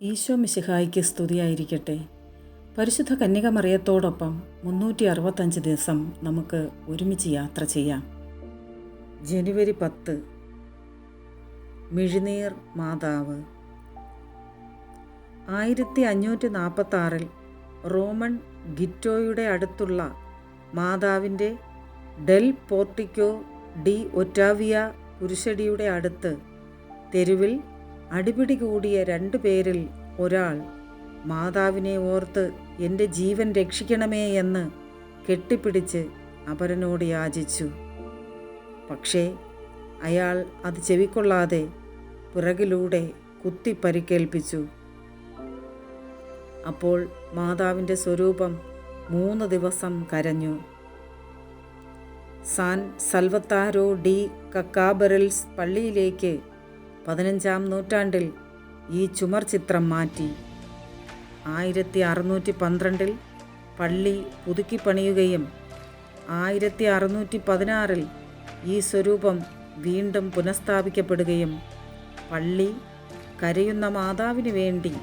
ഈശോ മിശിഹായ്ക്ക് സ്തുതിയായിരിക്കട്ടെ. പരിശുദ്ധ കന്യക മറിയത്തോടൊപ്പം 365 ദിവസം നമുക്ക് ഒരുമിച്ച് യാത്ര ചെയ്യാം. ജനുവരി 10 മിഴിനീർ മാതാവ്. 1546 റോമൻ ഗിറ്റോയുടെ അടുത്തുള്ള മാതാവിൻ്റെ ഡെൽ പോർട്ടിക്കോ ഡി ഒറ്റാവിയ കുരിശടിയുടെ അടുത്ത് തെരുവിൽ അടിപിടി കൂടിയ 2 പേരിൽ ഒരാൾ മാതാവിനെ ഓർത്ത് എൻ്റെ ജീവൻ രക്ഷിക്കണമേ എന്ന് കെട്ടിപ്പിടിച്ച് അപരനോട് യാചിച്ചു. പക്ഷേ അയാൾ അത് ചെവിക്കൊള്ളാതെ പിറകിലൂടെ കുത്തി പരിക്കേൽപ്പിച്ചു. അപ്പോൾ മാതാവിൻ്റെ സ്വരൂപം 3 ദിവസം കരഞ്ഞു. സാൻ സൽവത്താരോ ഡി കക്കാബറൽസ് പള്ളിയിലേക്ക് 15-ാം നൂറ്റാണ്ടിൽ ഈ ചുമർ ചിത്രം മാറ്റി. 1612 പള്ളി പുതുക്കി പണിയുകയും 1616 ഈ സ്വരൂപം വീണ്ടും പുനഃസ്ഥാപിക്കപ്പെടുകയും പള്ളി കരയുന്ന മാതാവിന് വേണ്ടി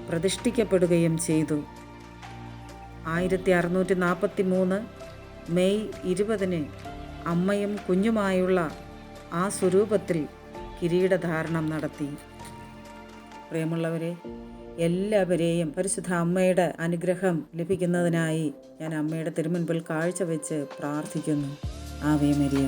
പ്രതിഷ്ഠിക്കപ്പെടുകയും ചെയ്തു. 1643 മെയ് 20 അമ്മയും കുഞ്ഞുമായുള്ള ആ സ്വരൂപത്തിൽ കിരീടധാരണം നടത്തി. പ്രിയമുള്ളവരെ, എല്ലാവരെയും പരിശുദ്ധ അമ്മയുടെ അനുഗ്രഹം ലഭിക്കുന്നതിനായി ഞാൻ അമ്മയുടെ തിരുമുൻപിൽ കാഴ്ചവെച്ച് പ്രാർത്ഥിക്കുന്നു. Ave Maria.